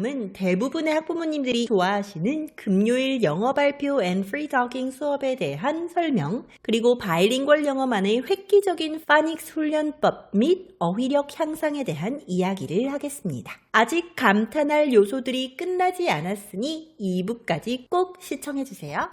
다음은 대부분의 학부모님들이 좋아하시는 금요일 영어 발표 앤 프리 토킹 수업에 대한 설명, 그리고 바이링구얼 영어만의 획기적인 파닉스 훈련법 및 어휘력 향상에 대한 이야기를 하겠습니다. 아직 감탄할 요소들이 끝나지 않았으니 2부까지 꼭 시청해주세요.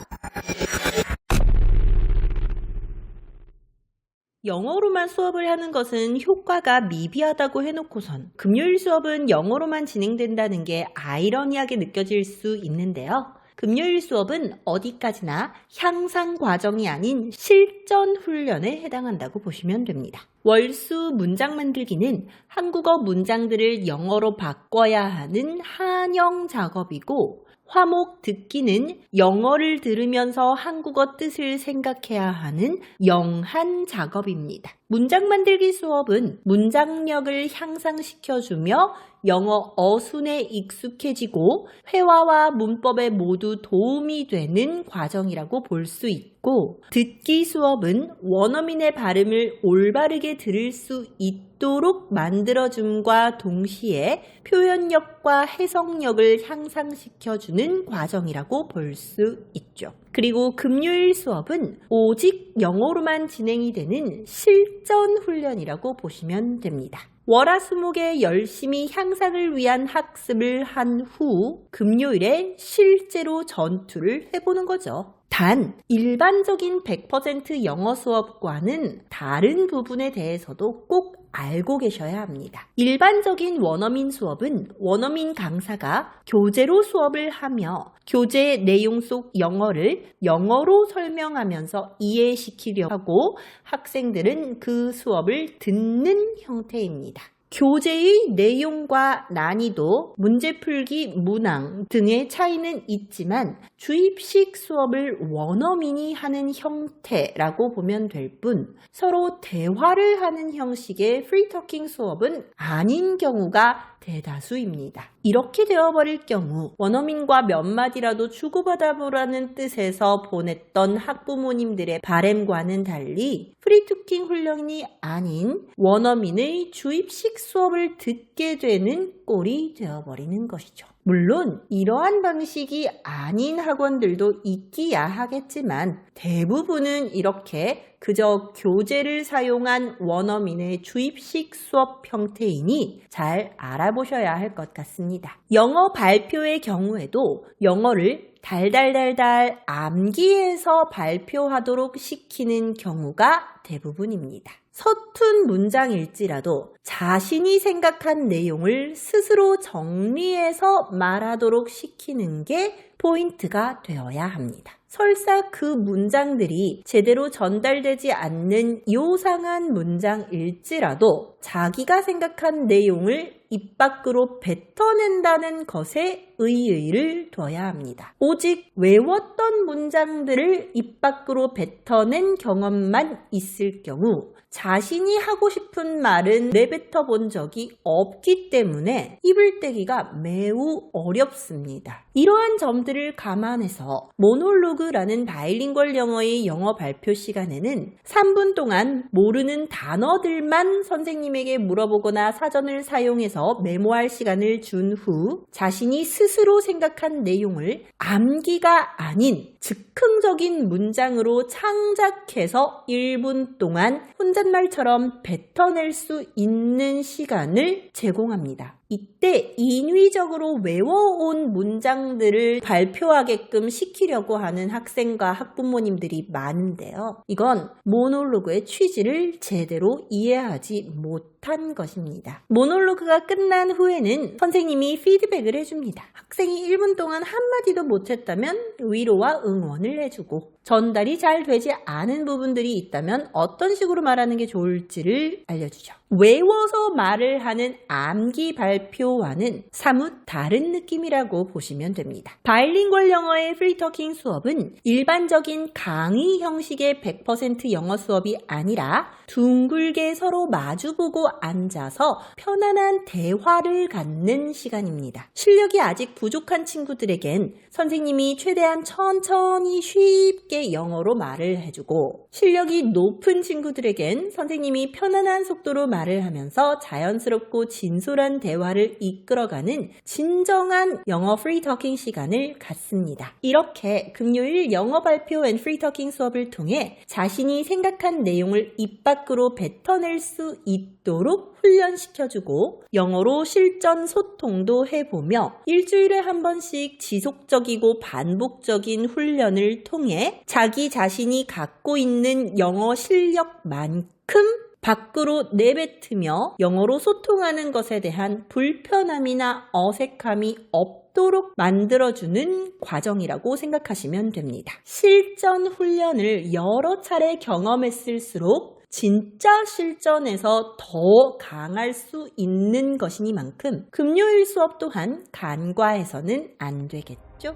영어로만 수업을 하는 것은 효과가 미비하다고 해놓고선 금요일 수업은 영어로만 진행된다는 게 아이러니하게 느껴질 수 있는데요. 금요일 수업은 어디까지나 향상 과정이 아닌 실전 훈련에 해당한다고 보시면 됩니다. 월수 문장 만들기는 한국어 문장들을 영어로 바꿔야 하는 한영 작업이고, 화목 듣기는 영어를 들으면서 한국어 뜻을 생각해야 하는 영한 작업입니다. 문장 만들기 수업은 문장력을 향상시켜주며 영어 어순에 익숙해지고 회화와 문법에 모두 도움이 되는 과정이라고 볼 수 있고, 듣기 수업은 원어민의 발음을 올바르게 들을 수 있도록 만들어줌과 동시에 표현력과 해석력을 향상시켜주는 과정이라고 볼 수 있죠. 그리고 금요일 수업은 오직 영어로만 진행이 되는 실전 훈련이라고 보시면 됩니다. 월화수목에 열심히 향상을 위한 학습을 한 후 금요일에 실제로 전투를 해보는 거죠. 단 일반적인 100% 영어 수업과는 다른 부분에 대해서도 꼭 알고 계셔야 합니다. 일반적인 원어민 수업은 원어민 강사가 교재로 수업을 하며 교재 내용 속 영어를 영어로 설명하면서 이해시키려 하고 학생들은 그 수업을 듣는 형태입니다. 교재의 내용과 난이도, 문제풀기, 문항 등의 차이는 있지만 주입식 수업을 원어민이 하는 형태라고 보면 될 뿐, 서로 대화를 하는 형식의 프리토킹 수업은 아닌 경우가 대다수입니다. 이렇게 되어버릴 경우 원어민과 몇 마디라도 주고받아 보라는 뜻에서 보냈던 학부모님들의 바램과는 달리 프리토킹 훈련이 아닌 원어민의 주입식 수업을 듣게 되는 꼴이 되어버리는 것이죠. 물론 이러한 방식이 아닌 학원들도 있기야 하겠지만 대부분은 이렇게 그저 교재를 사용한 원어민의 주입식 수업 형태이니 잘 알아보셔야 할 것 같습니다. 영어 발표의 경우에도 영어를 달달달달 암기해서 발표하도록 시키는 경우가 대부분입니다. 서툰 문장일지라도 자신이 생각한 내용을 스스로 정리해서 말하도록 시키는 게 포인트가 되어야 합니다. 설사 그 문장들이 제대로 전달되지 않는 요상한 문장일지라도 자기가 생각한 내용을 입 밖으로 뱉어낸다는 것에 의의를 둬야 합니다. 오직 외웠던 문장들을 입 밖으로 뱉어낸 경험만 있을 경우 자신이 하고 싶은 말은 내뱉어 본 적이 없기 때문에 입을 떼기가 매우 어렵습니다. 이러한 점들을 감안해서 모놀로그라는 바이링구얼 영어의 영어 발표 시간에는 3분 동안 모르는 단어들만 선생님에게 물어보거나 사전을 사용해서 메모할 시간을 준 후 자신이 스스로 생각한 내용을 암기가 아닌 즉흥적인 문장으로 창작해서 1분 동안 혼잣말처럼 뱉어낼 수 있는 시간을 제공합니다. 이때 인위적으로 외워온 문장들을 발표하게끔 시키려고 하는 학생과 학부모님들이 많은데요. 이건 모놀로그의 취지를 제대로 이해하지 못한 것입니다. 모놀로그가 끝난 후에는 선생님이 피드백을 해줍니다. 학생이 1분 동안 한마디도 못했다면 위로와 응원을 해주고, 전달이 잘 되지 않은 부분들이 있다면 어떤 식으로 말하는 게 좋을지를 알려주죠. 외워서 말을 하는 암기 발표와는 사뭇 다른 느낌이라고 보시면 됩니다. 바이링구얼 영어의 프리토킹 수업은 일반적인 강의 형식의 100% 영어 수업이 아니라 둥글게 서로 마주보고 앉아서 편안한 대화를 갖는 시간입니다. 실력이 아직 부족한 친구들에겐 선생님이 최대한 천천히 쉽게 영어로 말을 해주고, 실력이 높은 친구들에겐 선생님이 편안한 속도로 말을 하면서 자연스럽고 진솔한 대화를 이끌어가는 진정한 영어 프리 토킹 시간을 갖습니다. 이렇게 금요일 영어 발표 앤 프리 토킹 수업을 통해 자신이 생각한 내용을 입 밖으로 뱉어낼 수 있도록 훈련시켜주고 영어로 실전 소통도 해보며 일주일에 한 번씩 지속적이고 반복적인 훈련을 통해 자기 자신이 갖고 있는 영어 실력만큼 밖으로 내뱉으며 영어로 소통하는 것에 대한 불편함이나 어색함이 없도록 만들어주는 과정이라고 생각하시면 됩니다. 실전 훈련을 여러 차례 경험했을수록 진짜 실전에서 더 강할 수 있는 것이니만큼 금요일 수업 또한 간과해서는 안 되겠죠?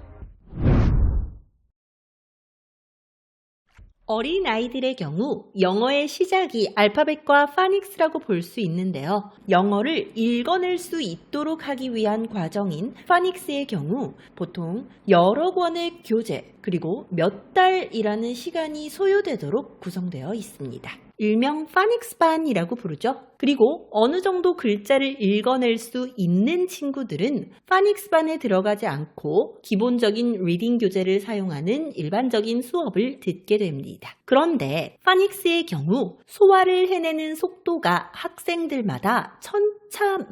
어린 아이들의 경우 영어의 시작이 알파벳과 파닉스라고 볼 수 있는데요. 영어를 읽어낼 수 있도록 하기 위한 과정인 파닉스의 경우 보통 여러 권의 교재 그리고 몇 달이라는 시간이 소요되도록 구성되어 있습니다. 일명 파닉스반이라고 부르죠. 그리고 어느 정도 글자를 읽어낼 수 있는 친구들은 파닉스반에 들어가지 않고 기본적인 리딩 교재를 사용하는 일반적인 수업을 듣게 됩니다. 그런데 파닉스의 경우 소화를 해내는 속도가 학생들마다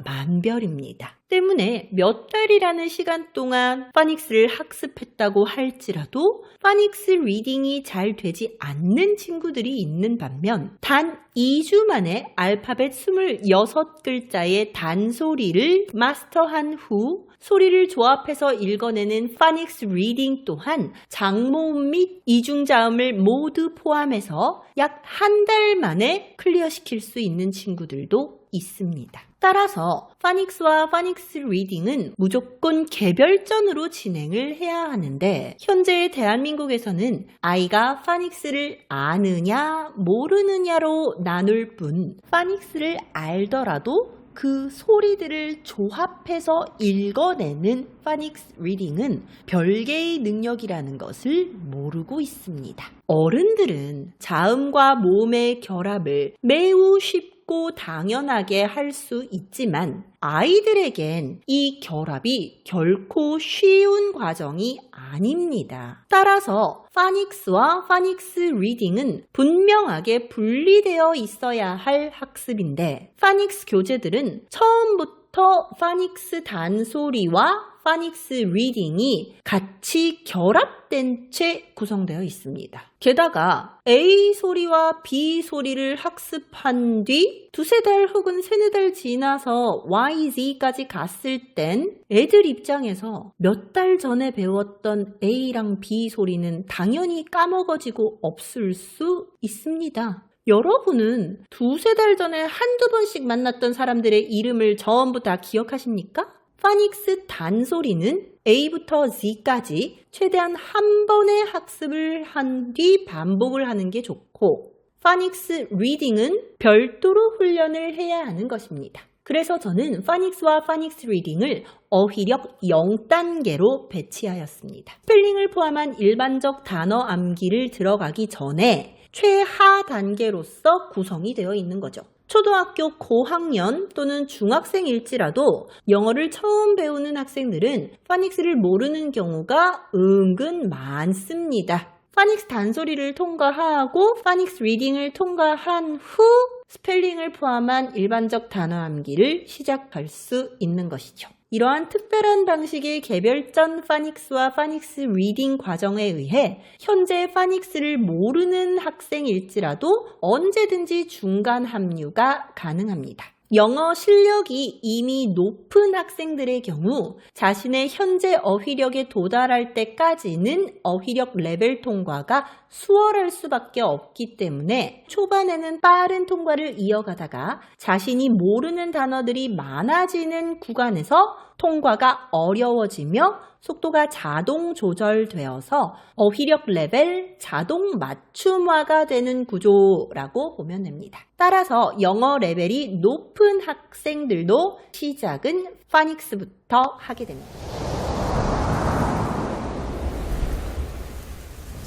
천차만별입니다. 때문에 몇 달이라는 시간 동안 파닉스를 학습했다고 할지라도 파닉스 리딩이 잘 되지 않는 친구들이 있는 반면 단 2주 만에 알파벳 26글자의 단소리를 마스터한 후 소리를 조합해서 읽어내는 파닉스 리딩 또한 장모음 및 이중자음을 모두 포함해서 약 한 달 만에 클리어시킬 수 있는 친구들도 있습니다. 따라서 파닉스와 파닉스 리딩은 무조건 개별전으로 진행을 해야 하는데 현재 대한민국에서는 아이가 파닉스를 아느냐 모르느냐로 나눌 뿐 파닉스를 알더라도 그 소리들을 조합해서 읽어내는 파닉스 리딩은 별개의 능력이라는 것을 모르고 있습니다. 어른들은 자음과 모음의 결합을 매우 쉽고 당연하게 할 수 있지만 아이들에겐 이 결합이 결코 쉬운 과정이 아닙니다. 따라서 파닉스와 파닉스 리딩은 분명하게 분리되어 있어야 할 학습인데 파닉스 교재들은 처음부터 파닉스 단소리와 파닉스 리딩이 같이 결합된 채 구성되어 있습니다. 게다가 A 소리와 B 소리를 학습한 뒤 두세 달 혹은 세네 달 지나서 Y, Z까지 갔을 땐 애들 입장에서 몇 달 전에 배웠던 A랑 B 소리는 당연히 까먹어지고 없을 수 있습니다. 여러분은 두세 달 전에 한두 번씩 만났던 사람들의 이름을 전부 다 기억하십니까? 파닉스 단소리는 A부터 Z까지 최대한 한 번의 학습을 한 뒤 반복을 하는 게 좋고 파닉스 리딩은 별도로 훈련을 해야 하는 것입니다. 그래서 저는 파닉스와 파닉스 리딩을 어휘력 0단계로 배치하였습니다. 스펠링을 포함한 일반적 단어 암기를 들어가기 전에 최하 단계로서 구성이 되어 있는 거죠. 초등학교 고학년 또는 중학생일지라도 영어를 처음 배우는 학생들은 파닉스를 모르는 경우가 은근 많습니다. 파닉스 단소리를 통과하고 파닉스 리딩을 통과한 후 스펠링을 포함한 일반적 단어 암기를 시작할 수 있는 것이죠. 이러한 특별한 방식의 개별전 파닉스와 파닉스 리딩 과정에 의해 현재 파닉스를 모르는 학생일지라도 언제든지 중간 합류가 가능합니다. 영어 실력이 이미 높은 학생들의 경우 자신의 현재 어휘력에 도달할 때까지는 어휘력 레벨 통과가 수월할 수밖에 없기 때문에 초반에는 빠른 통과를 이어가다가 자신이 모르는 단어들이 많아지는 구간에서 통과가 어려워지며 속도가 자동 조절되어서 어휘력 레벨 자동 맞춤화가 되는 구조라고 보면 됩니다. 따라서 영어 레벨이 높은 학생들도 시작은 파닉스부터 하게 됩니다.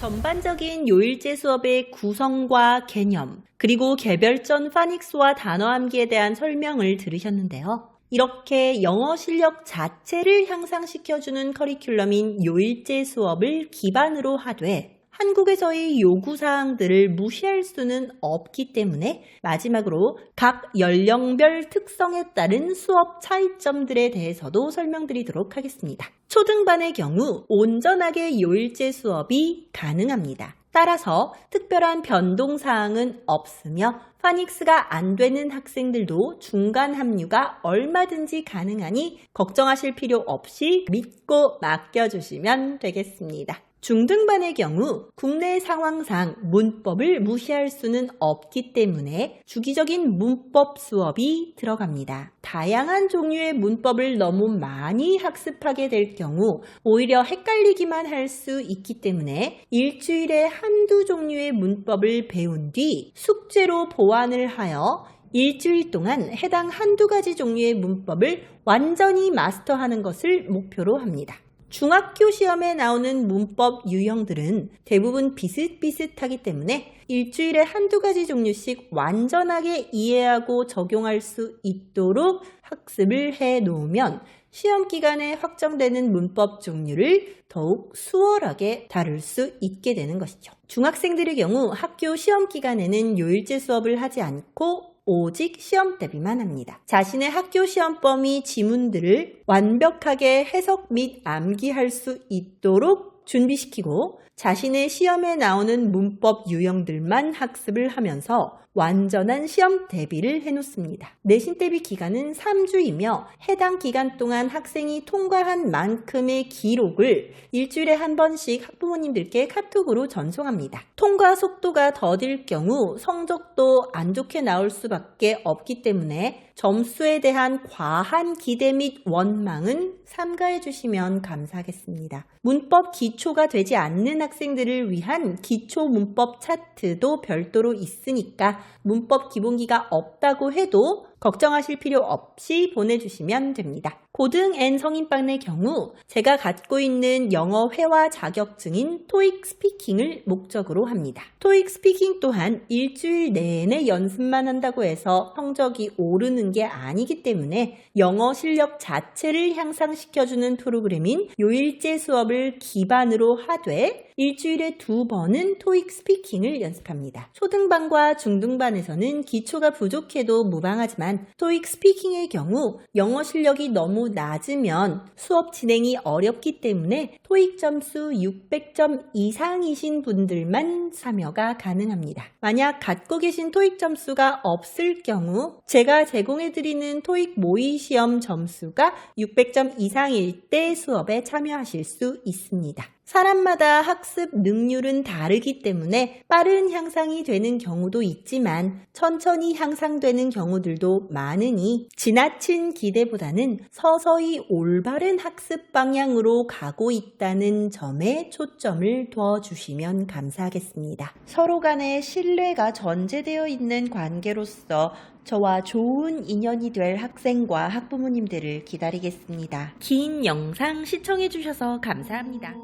전반적인 요일제 수업의 구성과 개념, 그리고 개별전 파닉스와 단어 암기에 대한 설명을 들으셨는데요. 이렇게 영어 실력 자체를 향상시켜주는 커리큘럼인 요일제 수업을 기반으로 하되 한국에서의 요구사항들을 무시할 수는 없기 때문에 마지막으로 각 연령별 특성에 따른 수업 차이점들에 대해서도 설명드리도록 하겠습니다. 초등반의 경우 온전하게 요일제 수업이 가능합니다. 따라서 특별한 변동사항은 없으며 파닉스가 안 되는 학생들도 중간 합류가 얼마든지 가능하니 걱정하실 필요 없이 믿고 맡겨주시면 되겠습니다. 중등반의 경우 국내 상황상 문법을 무시할 수는 없기 때문에 주기적인 문법 수업이 들어갑니다. 다양한 종류의 문법을 너무 많이 학습하게 될 경우 오히려 헷갈리기만 할 수 있기 때문에 일주일에 한두 종류의 문법을 배운 뒤 숙제로 보완을 하여 일주일 동안 해당 한두 가지 종류의 문법을 완전히 마스터하는 것을 목표로 합니다. 중학교 시험에 나오는 문법 유형들은 대부분 비슷비슷하기 때문에 일주일에 한두 가지 종류씩 완전하게 이해하고 적용할 수 있도록 학습을 해 놓으면 시험 기간에 확정되는 문법 종류를 더욱 수월하게 다룰 수 있게 되는 것이죠. 중학생들의 경우 학교 시험 기간에는 요일제 수업을 하지 않고 오직 시험 대비만 합니다. 자신의 학교 시험 범위 지문들을 완벽하게 해석 및 암기할 수 있도록 준비시키고 자신의 시험에 나오는 문법 유형들만 학습을 하면서 완전한 시험 대비를 해놓습니다. 내신 대비 기간은 3주이며 해당 기간 동안 학생이 통과한 만큼의 기록을 일주일에 한 번씩 학부모님들께 카톡으로 전송합니다. 통과 속도가 더딜 경우 성적도 안 좋게 나올 수밖에 없기 때문에 점수에 대한 과한 기대 및 원망은 삼가해 주시면 감사하겠습니다. 문법 기초가 되지 않는 학생들을 위한 기초 문법 차트도 별도로 있으니까 문법 기본기가 없다고 해도 걱정하실 필요 없이 보내주시면 됩니다. 고등 N 성인반의 경우 제가 갖고 있는 영어 회화 자격증인 토익 스피킹을 목적으로 합니다. 토익 스피킹 또한 일주일 내내 연습만 한다고 해서 성적이 오르는 게 아니기 때문에 영어 실력 자체를 향상시켜주는 프로그램인 요일제 수업을 기반으로 하되 일주일에 2번은 토익 스피킹을 연습합니다. 초등반과 중등반에서는 기초가 부족해도 무방하지만 토익 스피킹의 경우 영어 실력이 너무 낮으면 수업 진행이 어렵기 때문에 토익 점수 600점 이상이신 분들만 참여가 가능합니다. 만약 갖고 계신 토익 점수가 없을 경우 제가 제공해드리는 토익 모의 시험 점수가 600점 이상일 때 수업에 참여하실 수 있습니다. 사람마다 학습 능률은 다르기 때문에 빠른 향상이 되는 경우도 있지만 천천히 향상되는 경우들도 많으니 지나친 기대보다는 서서히 올바른 학습 방향으로 가고 있다는 점에 초점을 두어주시면 감사하겠습니다. 서로 간의 신뢰가 전제되어 있는 관계로서 저와 좋은 인연이 될 학생과 학부모님들을 기다리겠습니다. 긴 영상 시청해주셔서 감사합니다.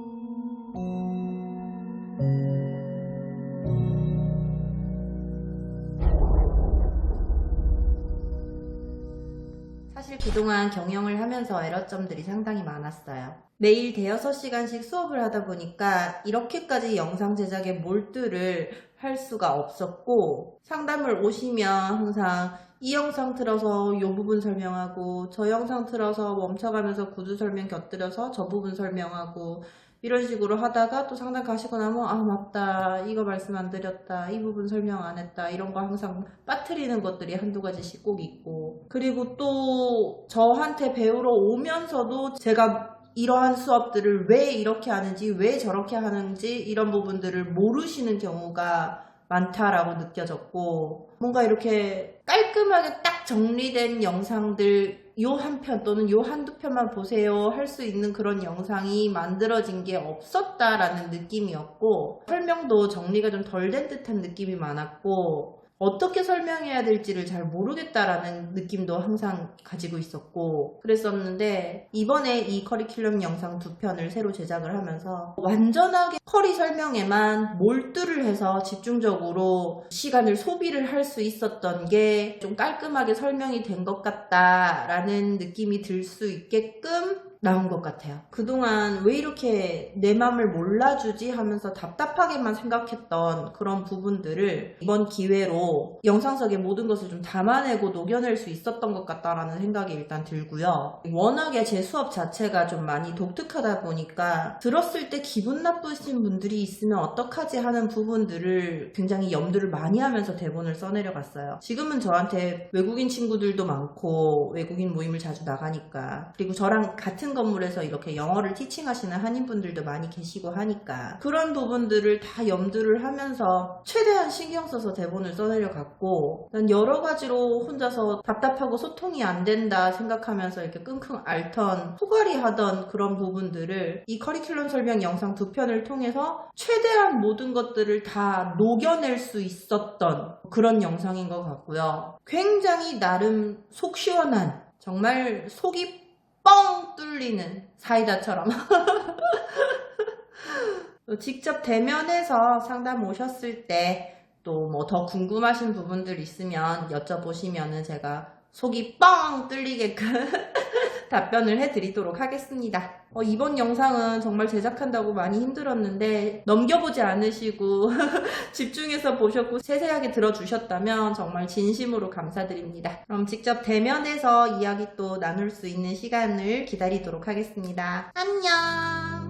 사실 그동안 경영을 하면서 에러점들이 상당히 많았어요. 매일 대여섯 시간씩 수업을 하다 보니까 이렇게까지 영상 제작에 몰두를 할 수가 없었고 상담을 오시면 항상 이 영상 틀어서 이 부분 설명하고 저 영상 틀어서 멈춰가면서 구두 설명 곁들여서 저 부분 설명하고 이런 식으로 하다가 또 상담 가시고 나면 아 맞다 이거 말씀 안 드렸다 이 부분 설명 안 했다 이런 거 항상 빠뜨리는 것들이 한두 가지씩 꼭 있고 그리고 또 저한테 배우러 오면서도 제가 이러한 수업들을 왜 이렇게 하는지 왜 저렇게 하는지 이런 부분들을 모르시는 경우가 많다라고 느껴졌고 뭔가 이렇게 깔끔하게 딱 정리된 영상들 요 한 편 또는 요 한두 편만 보세요 할 수 있는 그런 영상이 만들어진 게 없었다라는 느낌이었고 설명도 정리가 좀 덜 된 듯한 느낌이 많았고 어떻게 설명해야 될지를 잘 모르겠다라는 느낌도 항상 가지고 있었고 그랬었는데 이번에 이 커리큘럼 영상 2편을 새로 제작을 하면서 완전하게 커리 설명에만 몰두를 해서 집중적으로 시간을 소비를 할 수 있었던 게 좀 깔끔하게 설명이 된 것 같다라는 느낌이 들 수 있게끔 나온 것 같아요. 그동안 왜 이렇게 내 맘을 몰라주지 하면서 답답하게만 생각했던 그런 부분들을 이번 기회로 영상 속의 모든 것을 좀 담아내고 녹여낼 수 있었던 것 같다라는 생각이 일단 들고요. 워낙에 제 수업 자체가 좀 많이 독특하다 보니까 들었을 때 기분 나쁘신 분들이 있으면 어떡하지 하는 부분들을 굉장히 염두를 많이 하면서 대본을 써내려갔어요. 지금은 저한테 외국인 친구들도 많고 외국인 모임을 자주 나가니까 그리고 저랑 같은 건물에서 이렇게 영어를 티칭하시는 한인분들도 많이 계시고 하니까 그런 부분들을 다 염두를 하면서 최대한 신경 써서 대본을 써내려갔고 난 여러 가지로 혼자서 답답하고 소통이 안 된다 생각하면서 이렇게 끙끙 앓던 후가리 하던 그런 부분들을 이 커리큘럼 설명 영상 2편을 통해서 최대한 모든 것들을 다 녹여낼 수 있었던 그런 영상인 것 같고요. 굉장히 나름 속 시원한 정말 속이 뻥 뚫리는 사이다처럼 직접 대면해서 상담 오셨을 때 또 뭐 더 궁금하신 부분들 있으면 여쭤보시면은 제가 속이 뻥 뚫리게끔 답변을 해드리도록 하겠습니다. 이번 영상은 정말 제작한다고 많이 힘들었는데 넘겨보지 않으시고 집중해서 보셨고 세세하게 들어주셨다면 정말 진심으로 감사드립니다. 그럼 직접 대면해서 이야기 또 나눌 수 있는 시간을 기다리도록 하겠습니다. 안녕!